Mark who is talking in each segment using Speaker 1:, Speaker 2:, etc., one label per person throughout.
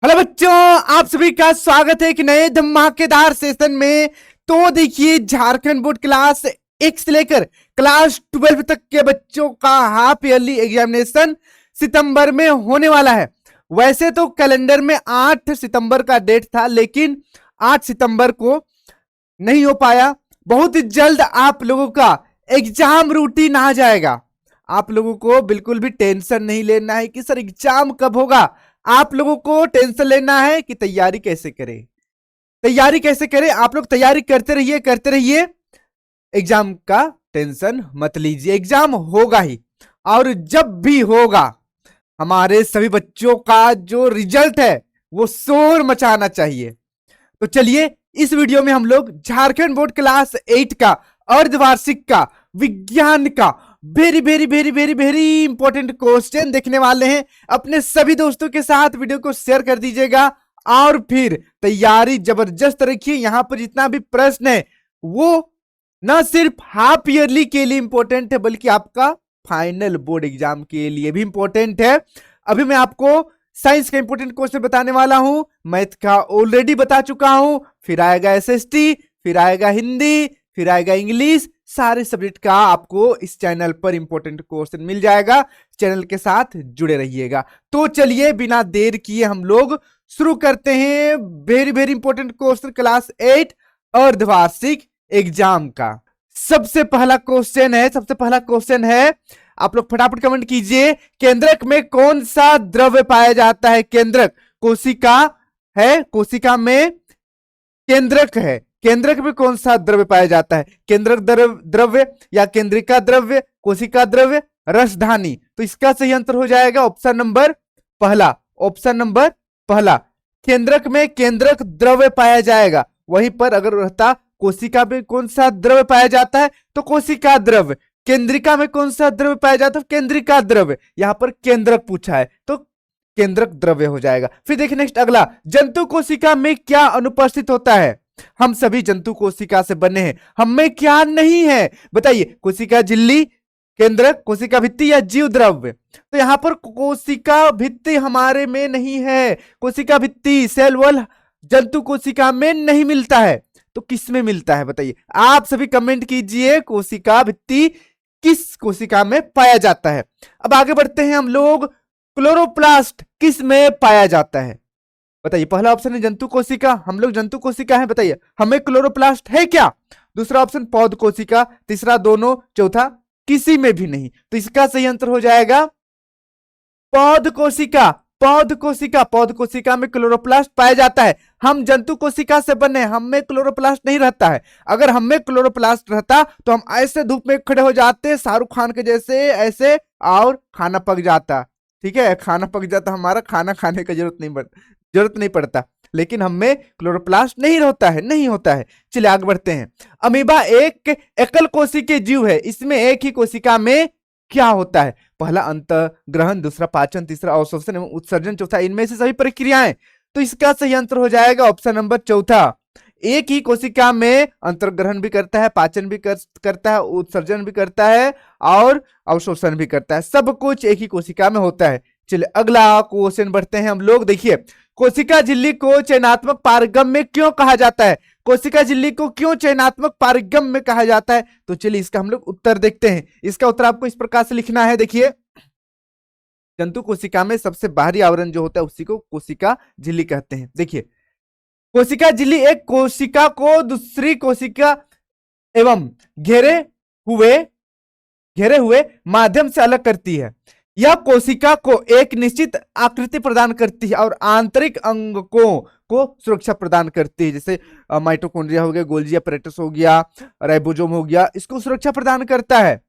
Speaker 1: Hello बच्चों, आप सभी का स्वागत है एक नए धमाकेदार सेशन में। तो देखिए, झारखंड बोर्ड क्लास 1 से लेकर क्लास 12 तक के बच्चों का हाफ ईयरली एग्जामिनेशन सितंबर में होने वाला है। वैसे तो कैलेंडर में 8 सितंबर का डेट था, लेकिन 8 सितंबर को नहीं हो पाया। बहुत ही जल्द आप लोगों का एग्जाम रूटीन आ जाएगा। आप लोगों को बिल्कुल भी टेंशन नहीं लेना है कि सर एग्जाम कब होगा। आप लोगों को टेंशन लेना है कि तैयारी कैसे करें। तैयारी कैसे करें, आप लोग तैयारी करते रहिए। एग्जाम का टेंशन मत लीजिए, एग्जाम होगा ही। और जब भी होगा, हमारे सभी बच्चों का जो रिजल्ट है वो शोर मचाना चाहिए। तो चलिए, इस वीडियो में हम लोग झारखंड बोर्ड क्लास 8 का अर्धवार्षिक का विज्ञान का very very very very very important question देखने वाले हैं। अपने सभी दोस्तों के साथ वीडियो को शेयर कर दीजिएगा और फिर तैयारी जबरदस्त रखिए। यहां पर जितना भी प्रश्न है वो न सिर्फ हाफ ईयरली के लिए इंपॉर्टेंट है, बल्कि आपका फाइनल बोर्ड एग्जाम के लिए भी इंपॉर्टेंट है। अभी मैं आपको साइंस का इंपॉर्टेंट क्वेश्चन बताने वाला हूं, मैथ का ऑलरेडी बता चुका हूं, फिर आएगा एसएसटी, फिर आएगा हिंदी, फिर आएगा इंग्लिश। सारे सब्जेक्ट का आपको इस चैनल पर इंपॉर्टेंट क्वेश्चन मिल जाएगा। चैनल के साथ जुड़े रहिएगा। तो चलिए, बिना देर किए हम लोग शुरू करते हैं very very important question class 8 अर्धवार्षिक एग्जाम का। सबसे पहला क्वेश्चन है, आप लोग फटाफट कमेंट कीजिए। केंद्रक में कौन सा द्रव्य पाया जाता है? केंद्रक कोशिका है, कोशिका में केंद्रक है। केंद्रक में कौन सा द्रव्य पाया जाता है? केंद्रक द्रव्य या केंद्रिका द्रव्य, कोशिका द्रव्य, रसधानी। तो इसका सही आंसर हो जाएगा ऑप्शन नंबर पहला। ऑप्शन नंबर पहला, केंद्रक में केंद्रक द्रव्य पाया जाएगा। वहीं पर अगर रहता कोशिका में कौन सा द्रव्य पाया जाता है तो कोशिका द्रव्य, केंद्रिका में कौन सा द्रव्य पाया जाता है केंद्रिका द्रव्य। यहां पर केंद्रक पूछा है तो केंद्रक द्रव्य हो जाएगा। फिर देखिए नेक्स्ट अगला, जंतु कोशिका में क्या अनुपस्थित होता है? हम सभी जंतु कोशिका से बने हैं, हमें क्या नहीं है बताइए? कोशिका झिल्ली, केंद्रक, कोशिका भित्ति या जीव द्रव्य। तो यहां पर कोशिका भित्ति हमारे में नहीं है। कोशिका भित्ति, सेल वॉल जंतु कोशिका में नहीं मिलता है। तो किस में मिलता है बताइए? आप सभी कमेंट कीजिए, कोशिका भित्ति किस कोशिका में पाया जाता है। अब आगे बढ़ते हैं हम लोग, क्लोरोप्लास्ट किस में पाया जाता है बताइए? पहला ऑप्शन है जंतु कोशिका, हम लोग जंतु कोशिका है, बताइए हमें क्लोरोप्लास्ट है क्या? दूसरा ऑप्शन पौध कोशिका, तीसरा दोनों, चौथा किसी में भी नहीं। तो इसका सही आंसर हो जाएगा पौध कोशिका। पौध कोशिका, पौध कोशिका में क्लोरोप्लास्ट पाया जाता है। हम जंतु कोशिका से बने, हम में क्लोरोप्लास्ट नहीं रहता है। अगर हम में क्लोरोप्लास्ट रहता तो हम ऐसे धूप में खड़े हो जाते शाहरुख खान के जैसे, ऐसे, और खाना पक जाता। ठीक है, खाना पक जाता, हमारा खाना खाने का जरूरत नहीं पड़ता। लेकिन हम में क्लोरोप्लास्ट नहीं होता है, नहीं होता है। चलिए आगे बढ़ते हैं। अमीबा एक एकल कोशिकीय जीव है, इसमें एक ही कोशिका में क्या होता है? पहला अंतःग्रहण, दूसरा पाचन, तीसरा अवशोषण एवं उत्सर्जन, चौथा इनमें से सभी प्रक्रियाएं। तो इसका सही आंसर हो जाएगा ऑप्शन नंबर चौथा। एक ही कोशिका में अंतर्ग्रहण भी करता है, पाचन भी करता है, उत्सर्जन भी करता है और अवशोषण भी करता है। सब कुछ एक ही कोशिका में होता है। चलिए अगला क्वेश्चन बढ़ते हैं हम लोग। देखिए, कोशिका झिल्ली को चयनात्मक पारगम्य क्यों कहा जाता है? कोशिका झिल्ली को क्यों चयनात्मक पारगम्य कहा जाता है? तो चलिए इसका हम लोग उत्तर देखते हैं। इसका उत्तर आपको इस प्रकार से लिखना है। देखिए, जंतु कोशिका में सबसे बाहरी आवरण जो होता है उसी को कोशिका झिल्ली कहते हैं। देखिए, कोशिका झिल्ली एक कोशिका को दूसरी कोशिका एवं घेरे हुए माध्यम से अलग करती है। यह कोशिका को एक निश्चित आकृति प्रदान करती है और आंतरिक अंगकों को सुरक्षा प्रदान करती है। जैसे माइटोकॉन्ड्रिया हो गया, गोल्जी अपैरेटस हो गया, राइबोसोम हो गया, इसको सुरक्षा प्रदान करता है।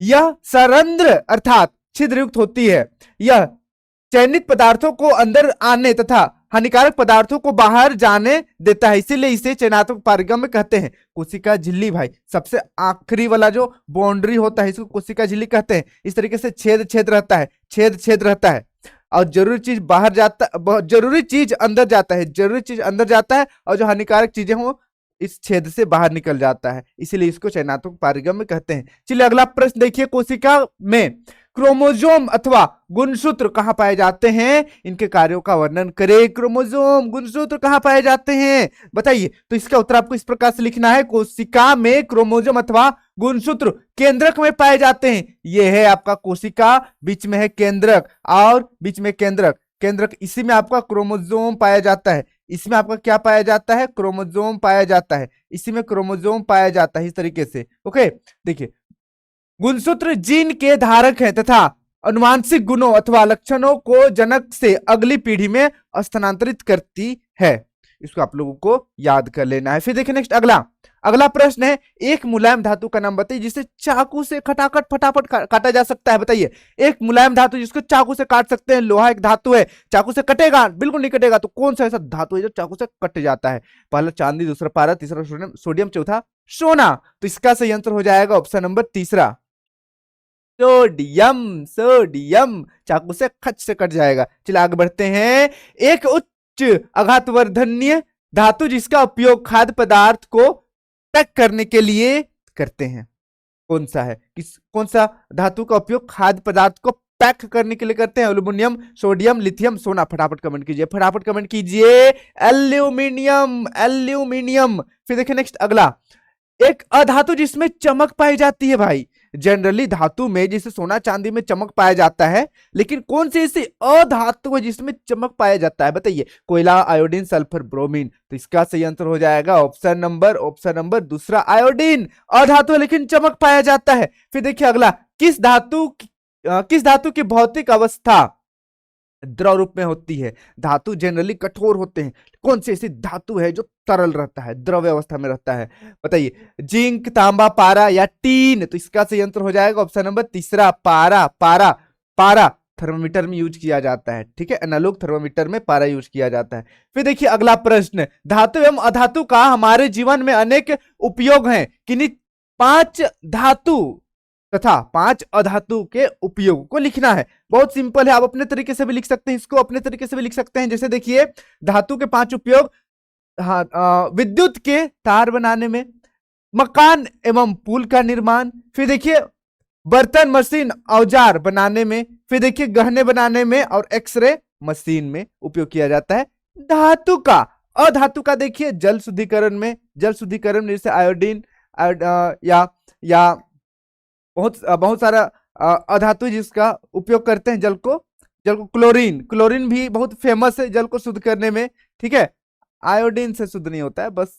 Speaker 1: यह सरंध्र अर्थात छिद्रयुक्त होती है। यह चयनित पदार्थों को अंदर आने तथा हानिकारक पदार्थों को बाहर जाने देता है, इसीलिए इसे चयनात्मक पारगम्य कहते हैं। कोशिका झिल्ली भाई, सबसे आखिरी वाला जो बाउंड्री होता है इसको कोशिका झिल्ली कहते हैं। इस तरीके से छेद रहता है, छेद रहता है और जरूरी चीज बाहर जाता, जरूरी चीज अंदर जाता है, जरूरी चीज अंदर जाता है और जो हानिकारक चीजें हो इस छेद से बाहर निकल जाता है, इसीलिए इसको चयनात्मक पारगम्य कहते हैं। चलिए अगला प्रश्न देखिए, कोशिका में क्रोमोजोम अथवा गुणसूत्र कहां पाए जाते हैं, इनके कार्यों का वर्णन करें। क्रोमोजोम गुणसूत्र कहां पाए जाते हैं बताइए। तो इसका उत्तर आपको इस प्रकार से लिखना है, कोशिका में क्रोमोजोम अथवा गुणसूत्र केंद्रक में पाए जाते हैं। यह है आपका कोशिका, बीच में है केंद्रक और बीच में केंद्रक, केंद्रक इसी में आपका क्रोमोजोम पाया जाता है। इसमें आपका क्या पाया जाता है, क्रोमोजोम पाया जाता है, इसी में क्रोमोजोम पाया जाता है, इस तरीके से। ओके, देखिए गुणसूत्र जीन के धारक हैं तथा अनुवांशिक गुणों अथवा लक्षणों को जनक से अगली पीढ़ी में स्थानांतरित करती है। इसको आप लोगों को याद कर लेना है। फिर देखिए नेक्स्ट अगला अगला प्रश्न है, एक मुलायम धातु का नाम बताइए जिसे चाकू से खटाखट फटाफट काटा जा सकता है। बताइए एक मुलायम धातु जिसको चाकू से काट सकते हैं। लोहा एक धातु है, चाकू से कटेगा बिल्कुल नहीं कटेगा, तो कौन सा ऐसा धातु है जो चाकू से कट जाता है? पहला चांदी, दूसरा पारा, तीसरा सोडियम, चौथा सोना। तो इसका सही आंसर हो जाएगा ऑप्शन नंबर तीसरा, सोडियम। सोडियम चाकू से खच से कट जाएगा। चलिए आगे बढ़ते हैं। एक उच्च आघातवर्धनीय धातु जिसका उपयोग खाद्य पदार्थ को पैक करने के लिए करते हैं, कौन सा है? कौन सा धातु का उपयोग खाद्य पदार्थ को पैक करने के लिए करते हैं? एल्यूमिनियम, सोडियम, लिथियम, सोना। फटाफट कमेंट कीजिए, फटाफट कमेंट कीजिए। Aluminium, aluminium. फिर देखिए नेक्स्ट अगला, एक अधातु जिसमें चमक पाई जाती है। भाई जनरली धातु में जैसे सोना चांदी में चमक पाया जाता है, लेकिन कौन सी ऐसी अधातु है जिसमें चमक पाया जाता है? बताइए। कोयला, आयोडीन, सल्फर, ब्रोमीन। तो इसका सही आंसर हो जाएगा ऑप्शन नंबर दूसरा, आयोडीन। अधातु है लेकिन चमक पाया जाता है। फिर देखिए अगला, किस धातु की भौतिक अवस्था द्रव रूप में होती है? धातु जनरली कठोर होते हैं, कौन सी ऐसी धातु है जो तरल रहता है, द्रव्य अवस्था में रहता है? बताइए। जिंक, तांबा, पारा या टीन। तो इसका सही आंसर हो जाएगा ऑप्शन नंबर तीसरा, पारा। पारा पारा थर्मोमीटर में यूज किया जाता है, ठीक है, एनालॉग थर्मोमीटर में पारा यूज किया जाता है। फिर देखिए अगला प्रश्न, धातु एवं अधातु का हमारे जीवन में अनेक उपयोग हैं, किन्हीं 5 धातु तथा 5 अधातु के उपयोग को लिखना है। बहुत सिंपल है, आप अपने तरीके से भी लिख सकते हैं, इसको अपने तरीके से भी लिख सकते हैं। जैसे देखिए धातु के 5 उपयोग, हाँ, विद्युत के तार बनाने में, मकान एवं पुल का निर्माण, फिर देखिए बर्तन, मशीन, औजार बनाने में, फिर देखिए गहने बनाने में और एक्सरे मशीन में उपयोग किया जाता है धातु का। अधातु का देखिए जल शुद्धिकरण में, जल शुद्धिकरण जैसे आयोडीन या बहुत सारा अधातु जिसका उपयोग करते हैं जल को क्लोरीन भी बहुत फेमस है जल को शुद्ध करने में, ठीक है। आयोडीन से शुद्ध नहीं होता है, बस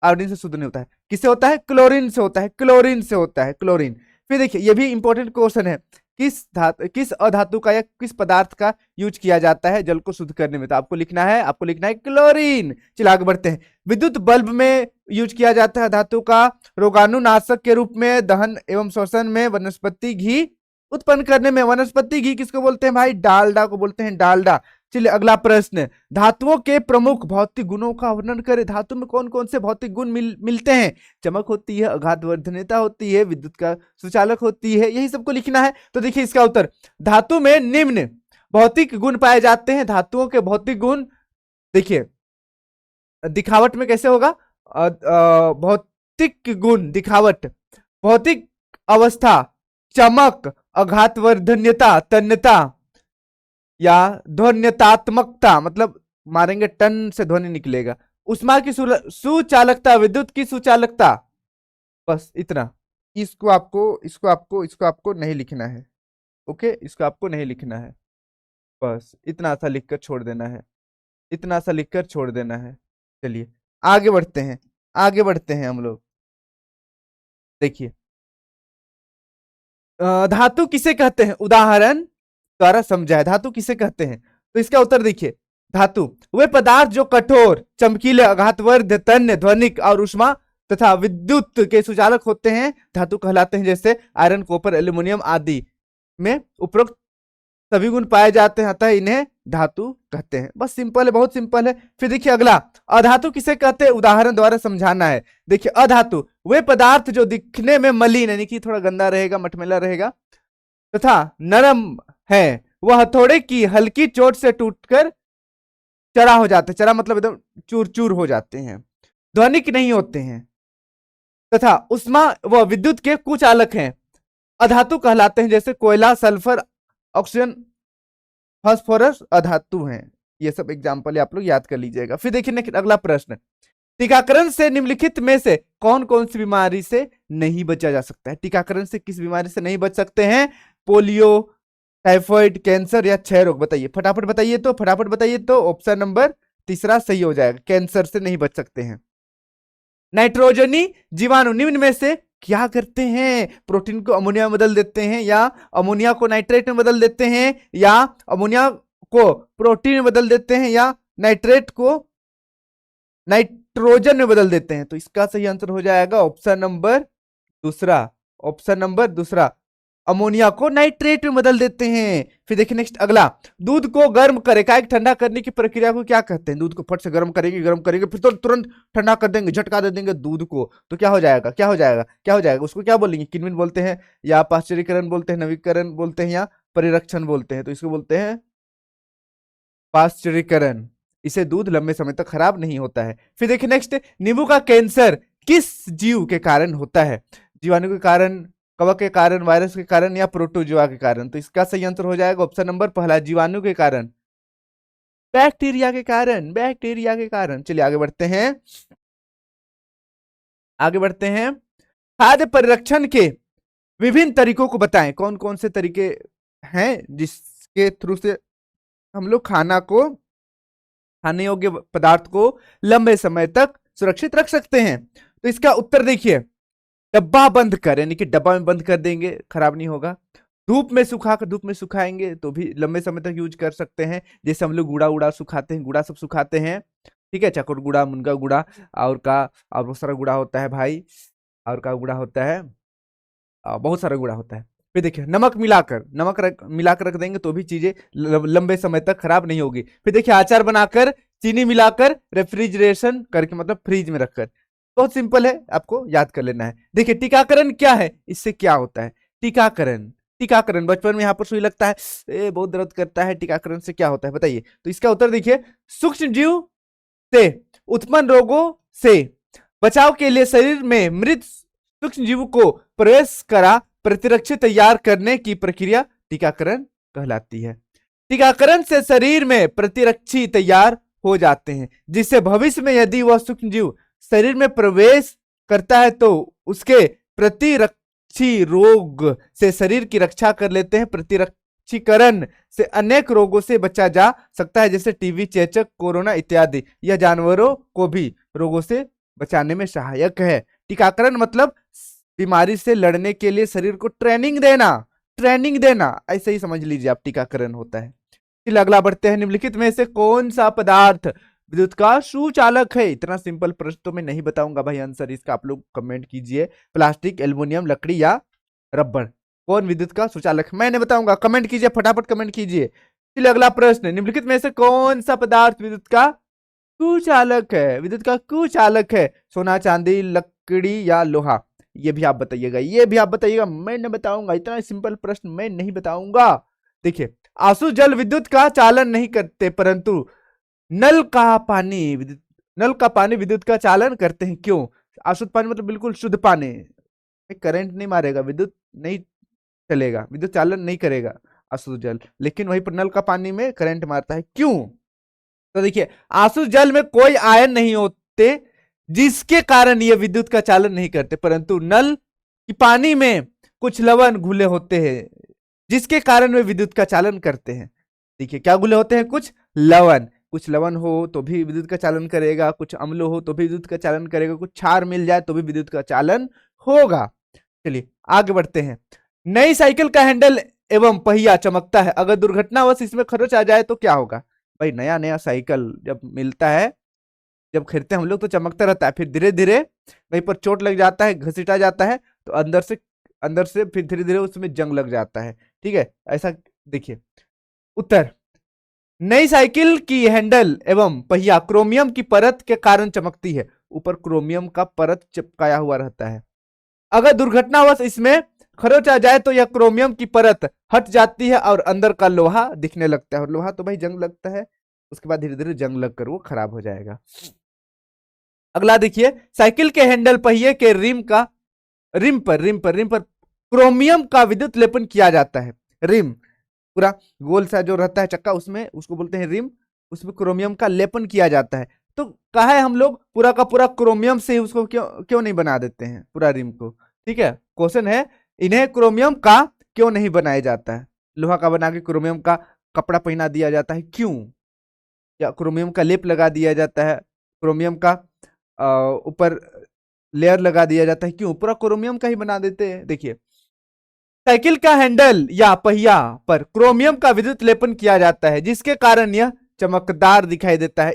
Speaker 1: आयोडीन से शुद्ध नहीं होता है, किससे होता है? क्लोरीन से होता है, क्लोरीन से होता है, क्लोरीन। फिर देखिए ये भी इंपॉर्टेंट क्वेश्चन है, किस अधातु का या किस पदार्थ का यूज किया जाता है जल को शुद्ध करने में? तो आपको लिखना है क्लोरीन। चलिए आगे बढ़ते हैं। विद्युत बल्ब में यूज किया जाता है धातु का, रोगाणुनाशक के रूप में, दहन एवं श्वसन में, वनस्पति घी उत्पन्न करने में। वनस्पति घी किसको बोलते हैं भाई? डालडा को बोलते हैं, डालडा। चलिए अगला प्रश्न, धातुओं के प्रमुख भौतिक गुणों का वर्णन करें। धातु में कौन कौन से भौतिक गुण मिलते हैं? चमक होती है, आघातवर्धनीयता होती है, विद्युत का सुचालक होती है, यही सबको लिखना है। तो देखिए इसका उत्तर, धातु में निम्न भौतिक गुण पाए जाते हैं। धातुओं के भौतिक गुण देखिए दिखावट में कैसे होगा? भौतिक गुण दिखावट, भौतिक अवस्था, चमक, आघातवर्धनीयता, तन्यता या ध्वन्यतात्मकता, मतलब मारेंगे टन से ध्वनि निकलेगा, उष्मा की सुचालकता, विद्युत की सुचालकता, बस इतना। इसको आपको नहीं लिखना है, ओके, इसको आपको नहीं लिखना है, बस इतना सा लिखकर छोड़ देना है, इतना सा लिखकर छोड़ देना है। चलिए आगे बढ़ते हैं हम लोग। देखिए धातु किसे कहते हैं? उदाहरण द्वारा समझाए धातु किसे कहते हैं। तो इसका उत्तर देखिए, धातु वे पदार्थ जो कठोर, चमकीले, आघातवर्ध, तन्य, ध्वनिक और उष्मा तथा विद्युत के सुचालक होते हैं, धातु कहलाते हैं। जैसे आयरन, कॉपर, एल्यूमिनियम आदि में उपरोक्त सभी गुण पाए जाते हैं, अतः इन्हें धातु कहते हैं। बस सिंपल है, बहुत सिंपल है। फिर देखिए अगला, अधातु किसे कहते हैं? उदाहरण द्वारा समझाना है। देखिए अधातु वे पदार्थ जो दिखने में मलिन यानी कि थोड़ा गंदा रहेगा, मटमैला रहेगा तथा नरम है, वह हथौड़े की हल्की चोट से टूटकर चरा हो जाते हैं, चरा मतलब एकदम चूर चूर हो जाते हैं, ध्वनिक नहीं होते हैं तथा उष्मा व विद्युत के कुचालक हैं। अधातु कहलाते हैं, जैसे कोयला, सल्फर, ऑक्सीजन, फास्फोरस अधातु हैं। ये सब एग्जाम्पल आप लोग याद कर लीजिएगा। फिर देखिए नेक्स्ट अगला प्रश्न, टीकाकरण से निम्नलिखित में से कौन कौन सी बीमारी से नहीं बचा जा सकता है? टीकाकरण से किस बीमारी से नहीं बच सकते हैं? पोलियो, टाइफॉइड, कैंसर या क्षय रोग? बताइए फटाफट बताइए, तो फटाफट बताइए। तो ऑप्शन नंबर तीसरा सही हो जाएगा, कैंसर से नहीं बच सकते हैं। नाइट्रोजनी जीवाणु निम्न में से क्या करते हैं? प्रोटीन को अमोनिया में बदल देते हैं, या अमोनिया को नाइट्रेट में बदल देते हैं, या अमोनिया को प्रोटीन में बदल देते हैं, या नाइट्रेट को नाइट्रोजन में बदल देते हैं? तो इसका सही आंसर हो जाएगा ऑप्शन नंबर दूसरा। ऑप्शन नंबर दूसरा, अमोनिया को नाइट्रेट में बदल देते हैं। फिर देखिए नेक्स्ट अगला, दूध को गर्म करे का ठंडा करने की प्रक्रिया को क्या कहते हैं? दूध को फट से गर्म करेंगे फिर तो तुरंत ठंडा कर देंगे, झटका दे देंगे दूध को, तो क्या हो जाएगा? क्या हो जाएगा? क्या हो जाएगा? उसको क्या बोलेंगे? किण्वन बोलते हैं, या पाश्चरीकरण बोलते हैं, नवीकरण बोलते हैं, या परिरक्षण बोलते हैं? तो इसको बोलते हैं पाश्चरीकरण। इसे दूध लंबे समय तक खराब नहीं होता है। फिर देखिए नेक्स्ट, नींबू का कैंसर किस जीव के कारण होता है? जीवाणु के कारण, कवक के कारण, वायरस के कारण, या प्रोटोजोआ के कारण? तो इसका सही आंसर हो जाएगा ऑप्शन नंबर पहला, जीवाणु के कारण, बैक्टीरिया के कारण, बैक्टीरिया के कारण। चलिए आगे बढ़ते हैं, आगे बढ़ते हैं। खाद्य परिरक्षण के विभिन्न तरीकों को बताएं। कौन कौन से तरीके हैं जिसके थ्रू से हम लोग खाने योग्य पदार्थ को लंबे समय तक सुरक्षित रख सकते हैं? तो इसका उत्तर देखिए, डब्बा बंद कर, यानी कि डब्बा में बंद कर देंगे, खराब नहीं होगा। धूप में सुखाकर, धूप में सुखाएंगे तो भी लंबे समय तक यूज कर सकते हैं। जैसे हम लोग गुड़ा उड़ा सुखाते हैं, गुड़ा सब सुखाते हैं, ठीक है, चकोर गुड़ा, मुनगा गुड़ा, और बहुत सारा गुड़ा होता है भाई, और का गुड़ा होता है, बहुत सारा गुड़ा होता है। फिर देखिए नमक मिलाकर रख देंगे तो भी चीजें लंबे समय तक खराब नहीं होगी। फिर देखिए अचार बनाकर, चीनी मिलाकर, रेफ्रिजरेशन करके, मतलब फ्रिज में रखकर। बहुत सिंपल है, आपको याद कर लेना है। देखिए टीकाकरण क्या है, इससे क्या होता है? टीकाकरण, टीकाकरण बचपन में यहाँ पर सुई लगता है, बहुत दर्द करता है, टीकाकरण से क्या होता है बताइए? तो इसका उत्तर देखिए, सूक्ष्म जीव से उत्पन्न रोगों से बचाव के लिए शरीर में मृत सूक्ष्म जीव को प्रवेश करा प्रतिरक्षी तैयार करने की प्रक्रिया टीकाकरण कहलाती है। टीकाकरण से शरीर में प्रतिरक्षी तैयार हो जाते हैं, जिससे भविष्य में यदि वह सूक्ष्म जीव शरीर में प्रवेश करता है तो उसके प्रतिरक्षी रोग से शरीर की रक्षा कर लेते हैं। प्रतिरक्षीकरण से अनेक रोगों से बचा जा सकता है, जैसे टीबी, चेचक, कोरोना इत्यादि। यह जानवरों को भी रोगों से बचाने में सहायक है। टीकाकरण मतलब बीमारी से लड़ने के लिए शरीर को ट्रेनिंग देना, ऐसे ही समझ लीजिए आप, टीकाकरण होता है। चलिए अगला बढ़ते हैं, निम्नलिखित में से कौन सा पदार्थ विद्युत का सुचालक है? इतना सिंपल प्रश्न तो मैं नहीं बताऊंगा भाई, आंसर इसका आप लोग कमेंट कीजिए। प्लास्टिक, एल्युमिनियम, लकड़ी या रबर? कौन विद्युत का सुचालक? मैं नहीं बताऊंगा, कमेंट कीजिए, फटाफट कमेंट कीजिए। चलिए अगला प्रश्न, निम्नलिखित में से कौन सा पदार्थ विद्युत का कुचालक है? विद्युत का कुचालक है, सोना, चांदी, लकड़ी या लोहा? ये भी आप बताइएगा, ये भी आप बताइएगा, मैं नहीं बताऊंगा। इतना सिंपल प्रश्न मैं नहीं बताऊंगा। देखिए, आंसू जल विद्युत का चालन नहीं करते, परंतु नल का पानी विद्युत का चालन करते हैं। क्यों? अशुद्ध पानी मतलब बिल्कुल शुद्ध पानी, करंट नहीं मारेगा, विद्युत नहीं चलेगा, विद्युत चालन नहीं करेगा अशुद्ध जल, लेकिन वहीं पर नल का पानी में करंट मारता है। क्यों? तो देखिए, आंसू जल में कोई आयन नहीं होते जिसके कारण ये विद्युत का चालन नहीं करते, परंतु नल की पानी में कुछ लवण घुले होते हैं जिसके कारण वे विद्युत का चालन करते हैं। देखिए क्या घुले होते हैं? कुछ लवण हो तो भी विद्युत का चालन करेगा, कुछ अम्ल हो तो भी विद्युत का चालन करेगा, कुछ क्षार मिल जाए तो भी विद्युत का चालन होगा। चलिए आगे बढ़ते हैं। नई साइकिल का हैंडल एवं पहिया चमकता है, अगर दुर्घटनावश इसमें खरोच आ जाए तो क्या होगा? भाई नया साइकिल जब मिलता है, जब खरीदते हैं हम लोग तो चमकता रहता है, फिर धीरे धीरे कहीं पर चोट लग जाता है, घसीटा जाता है, तो अंदर से फिर धीरे धीरे उसमें जंग लग जाता है। ठीक है, ऐसा देखिए। उत्तर, नई साइकिल की हैंडल एवं पहिया क्रोमियम की परत के कारण चमकती है, ऊपर क्रोमियम का परत चिपकाया हुआ रहता है। अगर दुर्घटनावश इसमें खरोच आ जाए तो यह क्रोमियम की परत हट जाती है और अंदर का लोहा दिखने लगता है, और लोहा तो भाई जंग लगता है, उसके बाद धीरे धीरे जंग लगकर वो खराब हो जाएगा। अगला देखिए, साइकिल के हैंडल पहिए के रिम पर क्रोमियम का विद्युत लेपन किया जाता है। रिम, पूरा गोल सा जो रहता है चक्का, उसमें उसको बोलते हैं रिम, उसमें क्रोमियम का लेपन किया जाता है। तो कहा है हम लोग पूरा का पूरा क्रोमियम से ही उसको क्यों क्यों नहीं बना देते हैं पूरा रिम को। ठीक है, क्वेश्चन है, इन्हें क्रोमियम का क्यों नहीं बनाया जाता है? लोहा का बना के क्रोमियम का कपड़ा पहना दिया जाता है, क्यों? या क्रोमियम का लेप लगा दिया जाता है, क्रोमियम का ऊपर लेयर लगा दिया जाता है, क्यों? पूरा क्रोमियम का ही बना देते हैं। देखिए, साइकिल का हैंडल या पहिया पर क्रोमियम का विद्युत लेपन किया जाता है, जिसके कारण यह चमकदार दिखाई देता है।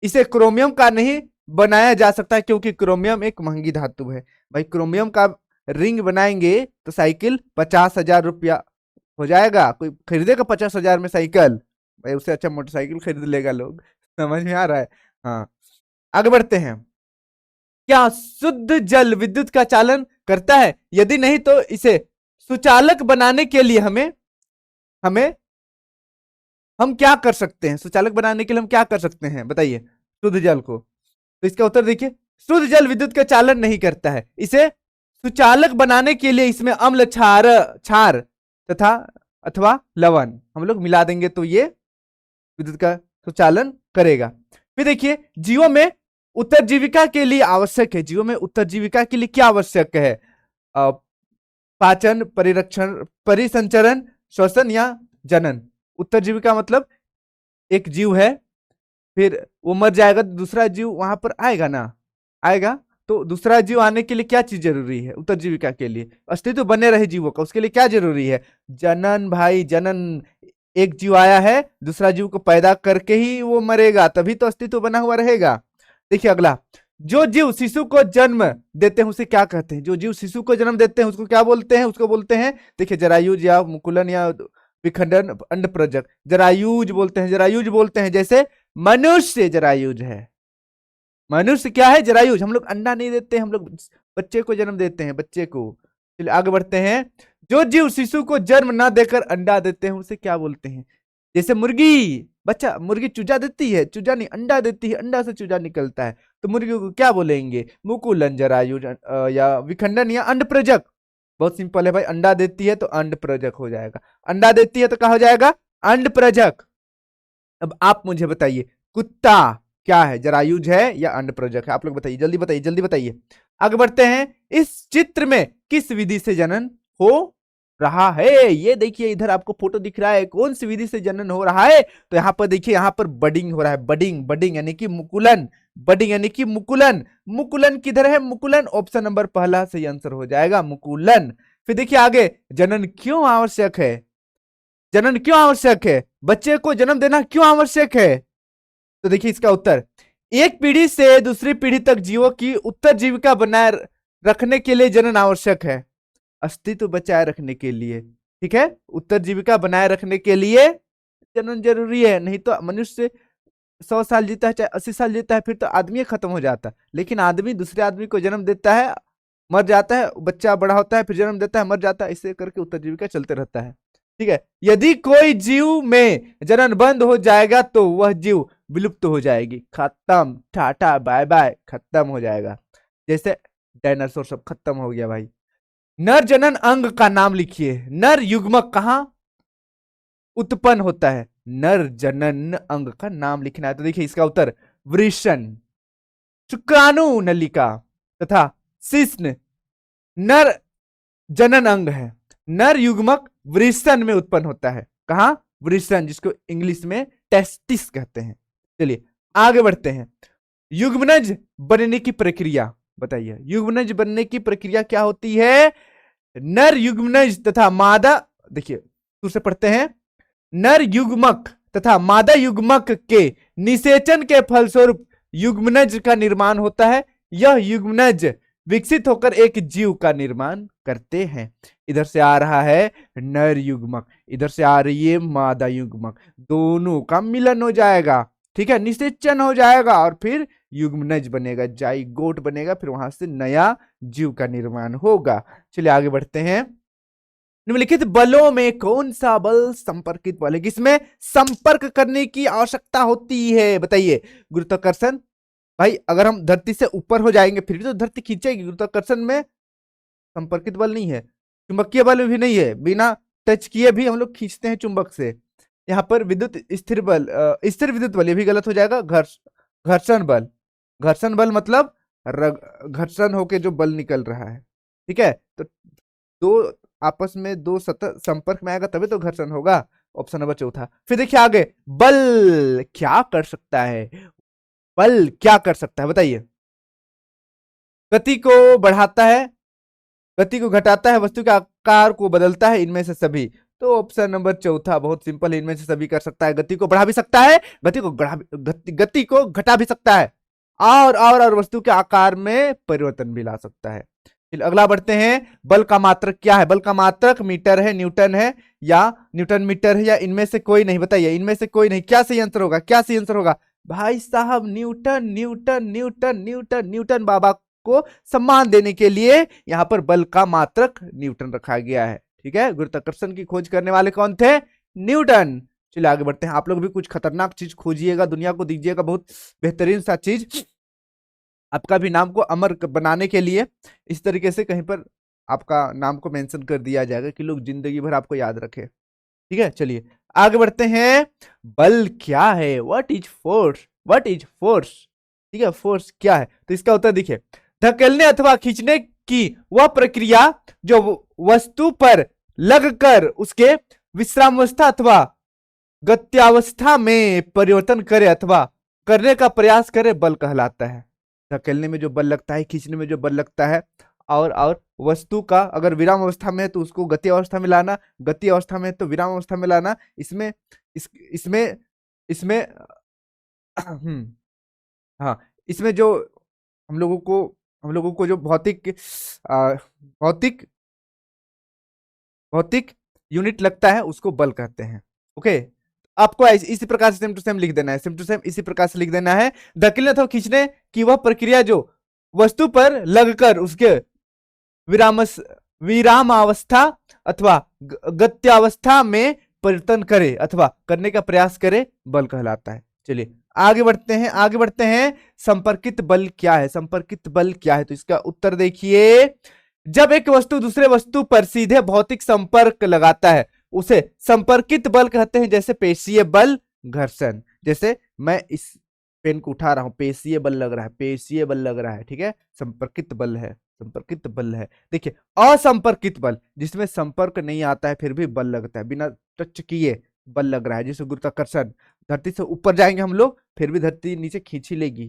Speaker 1: इसे क्रोमियम का नहीं बनाया जा सकता, क्योंकि क्रोमियम एक महंगी धातु है। भाई, क्रोमियम का रिंग बनाएंगे तो साइकिल 50,000 रुपया हो जाएगा। कोई खरीदेगा 50,000 में साइकिल? भाई, उससे अच्छा मोटरसाइकिल खरीद लेगा लोग। समझ में आ रहा है? हाँ, आगे बढ़ते हैं। क्या शुद्ध जल विद्युत का चालन करता है? यदि नहीं तो इसे सुचालक बनाने के लिए हमें हमें हम क्या कर सकते हैं? सुचालक बनाने के लिए हम क्या कर सकते हैं, बताइए, शुद्ध जल को? तो इसका उत्तर देखिए, शुद्ध जल विद्युत का चालन नहीं करता है। इसे सुचालक बनाने के लिए इसमें अम्ल, क्षार क्षार तथा अथवा लवण हम लोग मिला देंगे तो ये विद्युत का सुचालन करेगा। फिर देखिए, जीवों में उत्तरजीविका के लिए आवश्यक है, जीवों में उत्तरजीविका के लिए क्या आवश्यक है? पाचन, परिरक्षण, परिसंचरण, श्वसन या जनन। उत्तरजीविका मतलब एक जीव है, फिर वो मर जाएगा तो दूसरा जीव वहां पर आएगा ना, आएगा। तो दूसरा जीव आने के लिए क्या चीज जरूरी है? उत्तरजीविका के लिए अस्तित्व बने रहे जीवों का, उसके लिए क्या जरूरी है? जनन भाई, जनन। एक जीव आया है, दूसरा जीव को पैदा करके ही वो मरेगा, तभी तो अस्तित्व बना हुआ रहेगा। देखिए अगला, जो जीव शिशु को जन्म देते हैं उसे क्या कहते हैं? जो जीव शिशु को जन्म देते हैं उसको क्या बोलते हैं? उसको बोलते हैं, देखिए, जरायुज या मुकुलन या विखंडन, अंडप्रजक। जरायुज बोलते हैं, जरायुज बोलते हैं। जैसे मनुष्य जरायुज है, मनुष्य क्या है? जरायुज। हम लोग अंडा नहीं देते, हम लोग बच्चे को जन्म देते हैं, बच्चे को। चलिए आगे बढ़ते हैं। जो जीव शिशु को जन्म ना देकर अंडा देते हैं उसे क्या बोलते हैं? जैसे मुर्गी, बच्चा, मुर्गी चूजा देती है, चूजा नहीं अंडा देती है, अंडा से चूजा निकलता है, तो मुर्गी को क्या बोलेंगे? मुकुलन, जरायुज या विखंडन या अंडप्रजक। बहुत सिंपल है भाई, अंडा देती है तो अंडप्रजक हो जाएगा, अंडा देती है तो क्या हो जाएगा? अंडप्रजक। अब आप मुझे बताइए, कुत्ता क्या है? जरायुज है या अंडप्रजक है? आप लोग बताइए, जल्दी बताइए, जल्दी बताइए। आगे बढ़ते हैं। इस चित्र में किस विधि से जनन हो रहा है? ये देखिए, इधर आपको फोटो दिख रहा है, कौन सी विधि से जनन हो रहा है? तो यहाँ पर देखिए, यहाँ पर बडिंग हो रहा है, बडिंग, बडिंग यानी कि मुकुलन, बडिंग यानी कि मुकुलन। मुकुलन किधर है? मुकुलन ऑप्शन नंबर पहला सही आंसर हो जाएगा, मुकुलन। फिर देखिए आगे, जनन क्यों आवश्यक है? जनन क्यों आवश्यक है? बच्चे को जन्म देना क्यों आवश्यक है? तो देखिए इसका उत्तर, एक पीढ़ी से दूसरी पीढ़ी तक जीवों की उत्तरजीविका बनाए रखने के लिए जनन आवश्यक है, अस्तित्व बचाए रखने के लिए। ठीक है, उत्तरजीविका बनाए रखने के लिए जनन जरूरी है, नहीं तो मनुष्य 100 साल जीता है, चाहे 80 साल जीता है, फिर तो आदमी खत्म हो जाता है। लेकिन आदमी दूसरे आदमी को जन्म देता है, मर जाता है, बच्चा बड़ा होता है, फिर जन्म देता है, मर जाता है, इससे करके उत्तरजीविका चलते रहता है। ठीक है, यदि कोई जीव में जनन बंद हो जाएगा तो वह जीव विलुप्त हो जाएगी, खत्म, टाटा बाय बाय, खत्म हो जाएगा। जैसे डायनासोर सब खत्म हो गया भाई। नर जनन अंग का नाम लिखिए। नर युग्मक कहां उत्पन्न होता है? नर जनन अंग का नाम लिखना है, तो देखिए इसका उत्तर, वृषण, शुक्राणु नलिका तथा शिश्न नर जनन अंग है। नर युग्मक वृषण में उत्पन्न होता है। कहा? वृषण, जिसको इंग्लिश में टेस्टिस कहते हैं। चलिए आगे बढ़ते हैं। युग्मनज बनने की प्रक्रिया बताइए, युग्मनज बनने की प्रक्रिया क्या होती है? नर युग्मनज तथा मादा, देखिए फिर से पढ़ते हैं, नर युग्मक तथा मादा युग्मक के निषेचन के फलस्वरूप युग्मनज का निर्माण होता है। यह युग्मनज विकसित होकर एक जीव का निर्माण करते हैं। इधर से आ रहा है नर युग्मक, इधर से आ रही है मादा युग्मक, दोनों का मिलन हो जाएगा। ठीक है, निषेचन हो जाएगा और फिर युग्मनज बनेगा, जाइगोट बनेगा, फिर वहां से नया जीव का निर्माण होगा। चलिए आगे बढ़ते हैं। निम्नलिखित बलों में कौन सा बल संपर्कित बल है, किसमें संपर्क करने की आवश्यकता होती है? बताइए। गुरुत्वाकर्षण, भाई अगर हम धरती से ऊपर हो जाएंगे फिर भी तो धरती खींचेगी, गुरुत्वाकर्षण में संपर्कित बल नहीं है। चुंबकीय बल भी नहीं है, बिना टच किए भी हम लोग खींचते हैं चुंबक से। यहाँ पर विद्युत स्थिर बल, स्थिर विद्युत बल, ये भी गलत हो जाएगा। घर्षण बल, घर्षण बल मतलब घर्षण होके जो बल निकल रहा है, ठीक है। तो दो आपस में दो सतह संपर्क में आएगा तभी तो घर्षण होगा। ऑप्शन नंबर चौथा। फिर देखिए आगे, बल क्या कर सकता है, बल क्या कर सकता है बताइए। गति को बढ़ाता है, गति को घटाता है, वस्तु के आकार को बदलता है, इनमें से सभी। तो ऑप्शन नंबर चौथा बहुत सिंपल है, इनमें से सभी कर सकता है। गति को बढ़ा भी सकता है, गति को घटा भी सकता है, और वस्तु के आकार में परिवर्तन भी ला सकता है। फिर अगला बढ़ते हैं, बल का मात्रक क्या है। बल का मात्रक मीटर है, न्यूटन है, या न्यूटन मीटर है, या इनमें से कोई नहीं। बताइए, इनमें से कोई नहीं। क्या सही आंसर होगा, क्या सही आंसर होगा भाई साहब? Newton, Newton, Newton, Newton, Newton बाबा को सम्मान देने के लिए यहां पर बल का मात्रक न्यूटन रखा गया है, ठीक है। गुरुत्वाकर्षण की खोज करने वाले कौन थे? न्यूटन। चलिए आगे बढ़ते हैं। आप लोग भी कुछ खतरनाक चीज खोजिएगा, दुनिया को दीजिएगा बहुत बेहतरीन सा चीज, आपका भी नाम को अमर बनाने के लिए। इस तरीके से कहीं पर आपका नाम को मेंशन कर दिया जाएगा कि लोग जिंदगी भर आपको याद रखे, ठीक है। चलिए आगे बढ़ते हैं। बल क्या है? What is force? What is force? ठीक है, फोर्स क्या है? तो इसका उत्तर देखिए, धकेलने अथवा खींचने की वह प्रक्रिया जो वस्तु पर लगकर उसके विश्रामावस्था अथवा गत्यावस्था में परिवर्तन करे अथवा करने का प्रयास करे, बल कहलाता है। धकेलने में जो बल लगता है, खींचने में जो बल लगता है, और वस्तु का अगर विराम अवस्था में है तो उसको गति अवस्था में लाना, गति अवस्था में है तो विराम अवस्था में लाना। इसमें इसमें इसमें हाँ, इसमें जो हम लोगों को जो भौतिक भौतिक यूनिट लगता है उसको बल कहते हैं। ओके, आपको इसी प्रकार से सेम टू सेम लिख देना है, सेम टू सेम इसी प्रकार से लिख देना है। धकेलने अथवा खींचने की वह प्रक्रिया जो वस्तु पर लगकर उसके विरामावस्था अथवा गत्यावस्था में परिवर्तन करे अथवा करने का प्रयास करे, बल कहलाता है। चलिए आगे बढ़ते हैं, आगे बढ़ते हैं। संपर्कित बल क्या है? संपर्कित बल क्या है? तो इसका उत्तर देखिए, जब एक वस्तु दूसरे वस्तु पर सीधे भौतिक संपर्क लगाता है उसे संपर्कित बल कहते हैं। जैसे पेशीय बल, घर्षण। जैसे मैं इस पेन को उठा रहा हूं, पेशीय बल लग रहा है, पेशीय बल लग रहा है, ठीक है, संपर्कित बल है, संपर्कित बल है। देखिए असंपर्कित बल, जिसमें संपर्क नहीं आता है फिर भी बल लगता है, बिना टच किए बल लग रहा है। जैसे गुरुत्वाकर्षण, धरती से ऊपर जाएंगे हम लोग फिर भी धरती नीचे खींच ही लेगी।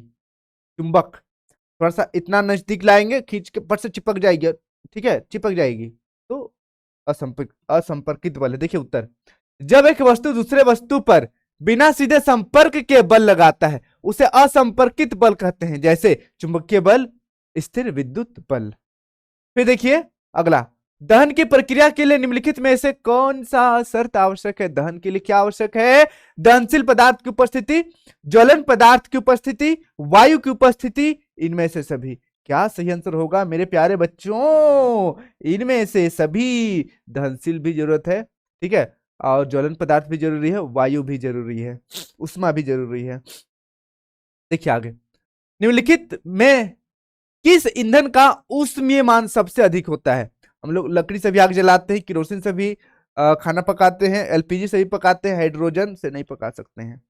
Speaker 1: चुंबक थोड़ा सा इतना नजदीक लाएंगे, खींच के पर से चिपक जाएगी, ठीक है, चिपक जाएगी। तो असंपर्कित बल है। देखिए उत्तर, जब एक वस्तु दूसरे वस्तु पर बिना सीधे संपर्क के बल लगाता है उसे असंपर्कित बल कहते हैं। जैसे चुंबकीय बल, स्थिर विद्युत बल। फिर देखिए अगला, दहन की प्रक्रिया के लिए निम्नलिखित में से कौन सा शर्त आवश्यक है? दहन के लिए क्या आवश्यक है? दहनशील पदार्थ की उपस्थिति, ज्वलन पदार्थ की उपस्थिति, वायु की उपस्थिति, इनमें से सभी। क्या सही आंसर होगा मेरे प्यारे बच्चों? इनमें से सभी। दहनशील भी जरूरत है, ठीक है, और ज्वलन पदार्थ भी जरूरी है, वायु भी जरूरी है, उष्मा भी जरूरी है। देखिए आगे, निम्नलिखित में किस ईंधन का ऊष्मीय मान सबसे अधिक होता है? हम लोग लकड़ी से भी आग जलाते हैं, केरोसिन से भी खाना पकाते हैं, एलपीजी से भी पकाते हैं, हाइड्रोजन से नहीं पका सकते हैं,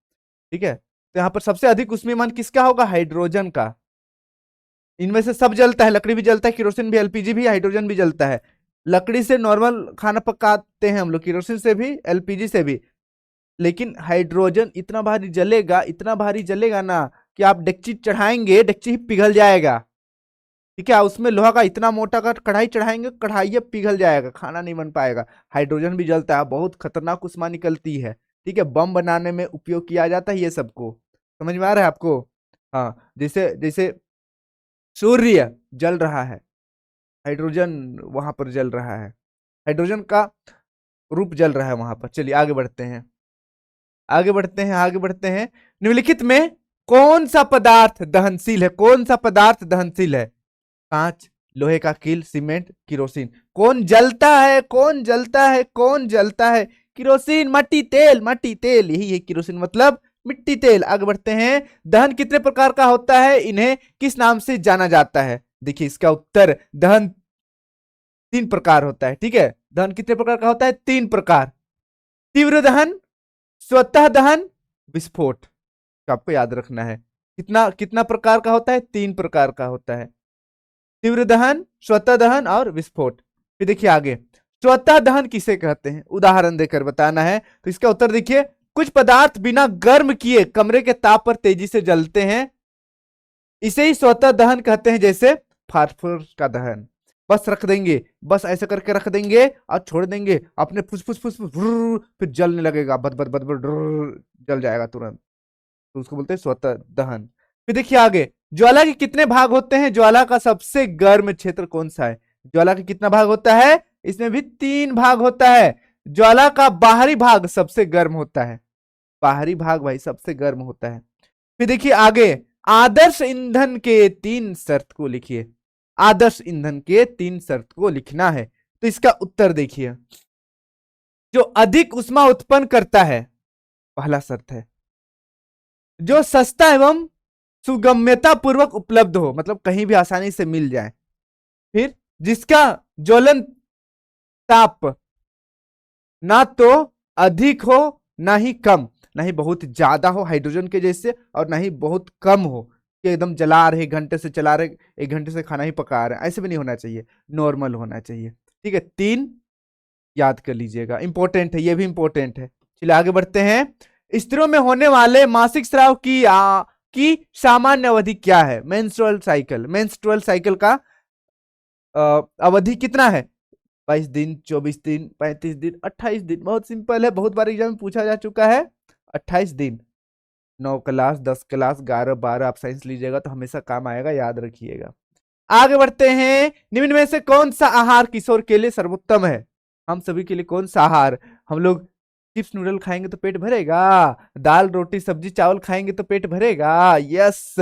Speaker 1: ठीक है। तो यहाँ पर सबसे अधिक ऊष्मीय मान किसका होगा? हाइड्रोजन का। इनमें से सब जलता है, लकड़ी भी जलता है, केरोसिन भी, एलपीजी भी, हाइड्रोजन भी जलता है। लकड़ी से नॉर्मल खाना पकाते हैं हम लोग, केरोसिन से भी, एलपीजी से भी, लेकिन हाइड्रोजन इतना भारी जलेगा, इतना भारी जलेगा ना कि आप डेक्ची चढ़ाएंगे, डेक्ची ही पिघल जाएगा, ठीक है। उसमें लोहा का इतना मोटा का कढ़ाई चढ़ाएंगे, कढ़ाई पिघल जाएगा, खाना नहीं बन पाएगा। हाइड्रोजन भी जलता है, बहुत खतरनाक उष्मा निकलती है, ठीक है। बम बनाने में उपयोग किया जाता है ये सबको, समझ में आ रहा है आपको? हाँ, जैसे जैसे सूर्य जल रहा है, हाइड्रोजन वहां पर जल रहा है, हाइड्रोजन का रूप जल रहा है वहां पर। चलिए आगे बढ़ते हैं, आगे बढ़ते हैं, आगे बढ़ते हैं। निम्नलिखित में कौन सा पदार्थ दहनशील है? कौन सा पदार्थ दहनशील है? कांच, लोहे का कील, सीमेंट, किरोसिन। कौन जलता है? कौन जलता है? कौन जलता है? किरोसिन, मट्टी तेल, मट्टी तेल, यही है किरोसिन मतलब मिट्टी तेल। आगे बढ़ते हैं, दहन कितने प्रकार का होता है? इन्हें किस नाम से जाना जाता है? देखिए इसका उत्तर, दहन तीन प्रकार होता है, ठीक है। दहन कितने प्रकार का होता है? तीन प्रकार। तीव्र दहन, स्वतः दहन, विस्फोट, आपको याद रखना है। कितना कितना प्रकार का होता है? तीन प्रकार का होता है। तीव्र दहन, स्वतः दहन और विस्फोट। फिर देखिए आगे, स्वतः दहन किसे कहते हैं? उदाहरण देकर बताना है। तो इसका उत्तर देखिए, कुछ पदार्थ बिना गर्म किए कमरे के ताप पर तेजी से जलते हैं, इसे ही स्वतः दहन कहते हैं। जैसे फास्फोरस का दहन, बस रख देंगे, बस ऐसे करके रख देंगे और छोड़ देंगे, अपने फुस फुस फुस फुस फिर जलने लगेगा, बद बद बद बद जल जाएगा तुरंत, तो उसको बोलते हैं स्वतः दहन। फिर देखिए आगे, ज्वाला के कितने भाग होते हैं? ज्वाला का सबसे गर्म क्षेत्र कौन सा है? ज्वाला के कितना भाग होता है? इसमें भी तीन भाग होता है। ज्वाला का बाहरी भाग सबसे गर्म होता है, बाहरी भाग भाई सबसे गर्म होता है। फिर देखिए आगे, आदर्श ईंधन के तीन शर्त को लिखिए। आदर्श ईंधन के तीन शर्त को लिखना है। तो इसका उत्तर देखिए, जो अधिक ऊष्मा उत्पन्न करता है, पहला शर्त है। जो सस्ता एवं सुगम्यता पूर्वक उपलब्ध हो, मतलब कहीं भी आसानी से मिल जाए। फिर जिसका ज्वलन ताप ना तो अधिक हो ना ही कम, ना ही बहुत ज्यादा हो हाइड्रोजन के जैसे, और ना ही बहुत कम हो कि एकदम जला रहे, घंटे से चला रहे, एक घंटे से खाना ही पका रहे, ऐसे भी नहीं होना चाहिए, नॉर्मल होना चाहिए। ठीक है, तीन याद कर लीजिएगा, इंपॉर्टेंट है, ये भी इंपॉर्टेंट है। चलिए आगे बढ़ते हैं। स्त्रियों में होने वाले मासिक स्राव की सामान्य अवधि क्या है? मेंस्ट्रुअल साइकिल, मेंस्ट्रुअल साइकिल का अवधि कितना है? 22 दिन, 24 दिन, 35 दिन, 28 दिन। बहुत सिंपल है, बहुत बार एग्जाम में पूछा जा चुका है। 28 दिन। 9 क्लास, 10 क्लास, 11, 12 आप साइंस लीजिएगा तो हमेशा काम आएगा, याद रखिएगा। आगे बढ़ते हैं। निम्न में से कौन सा आहार किशोर के लिए सर्वोत्तम है? हम सभी के लिए कौन सा आहार? हम लोग चिप्स नूडल खाएंगे तो पेट भरेगा, दाल रोटी सब्जी चावल खाएंगे तो पेट भरेगा, यस।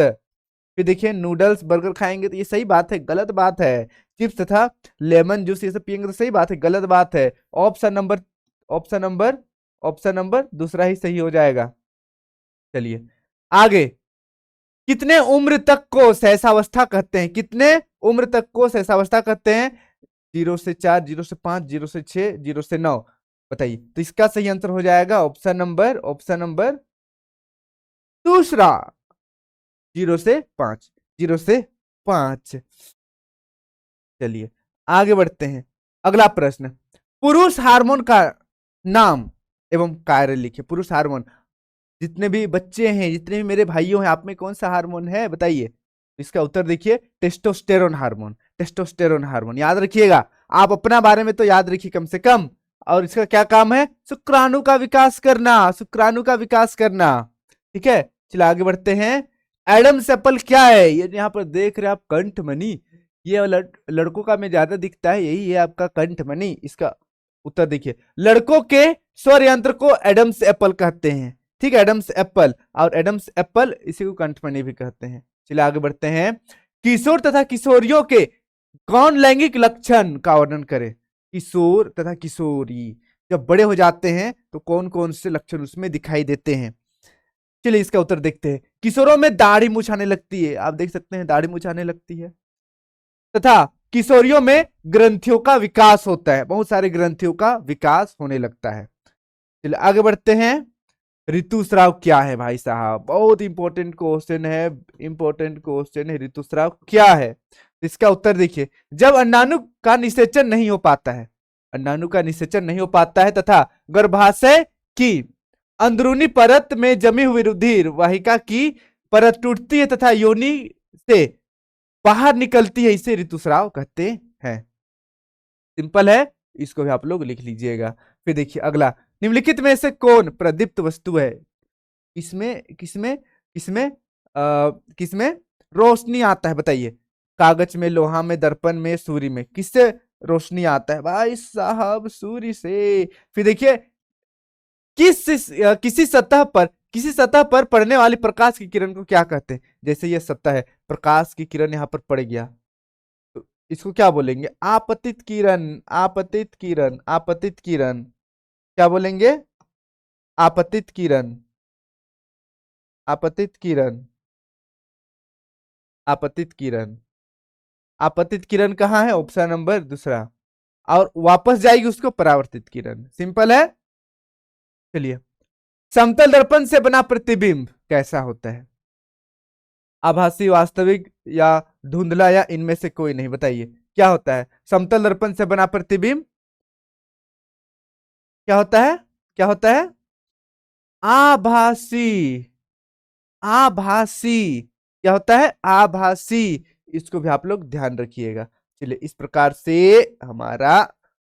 Speaker 1: फिर देखिए, नूडल्स बर्गर खाएंगे तो ये सही बात है, गलत बात है। चिप्स तथा लेमन जूस ये सब पियेंगे तो सही बात है, गलत बात है। Option number option number option number दूसरा ही सही हो जाएगा। चलिए आगे, कितने उम्र तक को सहसावस्था कहते हैं? कितने उम्र तक को सहसावस्था कहते हैं? 0 से 4, 0 से 5, 0 से 6, 0 से 9, बताइए। तो इसका सही आंसर हो जाएगा ऑप्शन नंबर दूसरा, 0 से 5, 0 से 5। चलिए आगे बढ़ते हैं। अगला प्रश्न, पुरुष हार्मोन का नाम एवं कार्य लिखिए। पुरुष हार्मोन, जितने भी बच्चे हैं, जितने भी मेरे भाइयों हैं, आप में कौन सा हार्मोन है बताइए? इसका उत्तर देखिए, टेस्टोस्टेरोन हार्मोन। टेस्टोस्टेरोन हार्मोन याद रखिएगा, आप अपना बारे में तो याद रखिए कम से कम। और इसका क्या काम है? शुक्राणु का विकास करना, शुक्राणु का विकास करना। ठीक है, चलिए आगे बढ़ते हैं। एडम्स एप्पल क्या है? ये यहाँ पर देख रहे हैं आप, कंठमणि। ये लड़कों का में ज्यादा दिखता है, यही है आपका कंठमणि। इसका उत्तर देखिए, लड़कों के स्वर यंत्र को एडम्स एप्पल कहते हैं। ठीक है, एडम्स एप्पल, और एडम्स एप्पल इसी को कंठमणि भी कहते हैं। चलिए आगे बढ़ते हैं। किशोर तथा किशोरियों के कौन लैंगिक लक्षण का वर्णन करे? किशोर तथा किशोरी जब बड़े हो जाते हैं तो कौन कौन से लक्षण उसमें दिखाई देते हैं? चलिए इसका उत्तर देखते हैं। किशोरों में दाढ़ी मूछ आने लगती है, आप देख सकते हैं दाढ़ी मूछ आने लगती है। तथा किशोरियों में ग्रंथियों का विकास होता है, बहुत सारे ग्रंथियों का विकास होने लगता है। चलिए आगे बढ़ते हैं। ऋतुस्राव क्या है भाई साहब? बहुत इंपॉर्टेंट क्वेश्चन है, इंपॉर्टेंट क्वेश्चन है। ऋतुस्राव क्या है? इसका उत्तर देखिए, जब अंडाणु का निषेचन नहीं हो पाता है, अंडाणु का निषेचन नहीं हो पाता है तथा गर्भाशय की अंदरूनी परत में जमी हुई रुधिर वाहिका की परत टूटती है तथा योनि से बाहर निकलती है, इसे ऋतुस्राव कहते हैं। सिंपल है, इसको भी आप लोग लिख लीजिएगा। फिर देखिए अगला, निम्नलिखित में से कौन प्रदीप्त वस्तु है? किसमें किसमें किसमें किसमें रोशनी आता है बताइए? कागज में, लोहा में, दर्पण में, सूर्य में, किससे रोशनी आता है भाई साहब? सूर्य से। फिर देखिए, किसी सतह पर पड़ने वाली प्रकाश की किरण को क्या कहते हैं? जैसे ये सतह है, प्रकाश की किरण यहाँ पर पड़ गया तो इसको क्या बोलेंगे? आपतित किरण, आपतित किरण, आपतित किरण। क्या बोलेंगे? आपतित किरण, आपतित किरण, आपतित किरण। आपतित किरण कहाँ है? ऑप्शन नंबर दूसरा। और वापस जाएगी उसको परावर्तित किरण। सिंपल है। चलिए, समतल दर्पण से बना प्रतिबिंब कैसा होता है? आभासी, वास्तविक या धुंधला, या इनमें से कोई नहीं? बताइए क्या होता है समतल दर्पण से बना प्रतिबिंब? क्या होता है? क्या होता है? आभासी। आभासी। क्या होता है? आभासी। इसको भी आप लोग ध्यान रखिएगा। चलिए, इस प्रकार से हमारा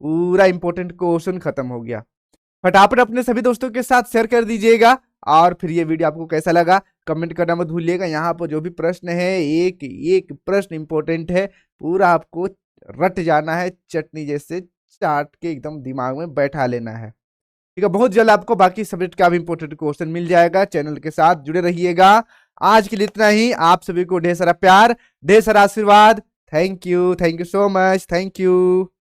Speaker 1: पूरा इंपॉर्टेंट क्वेश्चन खत्म हो गया। फटाफट अपने सभी दोस्तों के साथ शेयर कर दीजिएगा। और फिर ये वीडियो आपको कैसा लगा कमेंट करना मत भूलिएगा। यहाँ पर जो भी प्रश्न है, एक एक प्रश्न इंपॉर्टेंट है, पूरा आपको रट जाना है, चटनी जैसे चाट के एकदम दिमाग में बैठा लेना है। ठीक है, बहुत जल्द आपको बाकी सब्जेक्ट का भी इंपॉर्टेंट क्वेश्चन मिल जाएगा। चैनल के साथ जुड़े रहिएगा। आज के लिए इतना ही। आप सभी को ढेर सारा प्यार, ढेर सारा आशीर्वाद। Thank you so much. Thank you.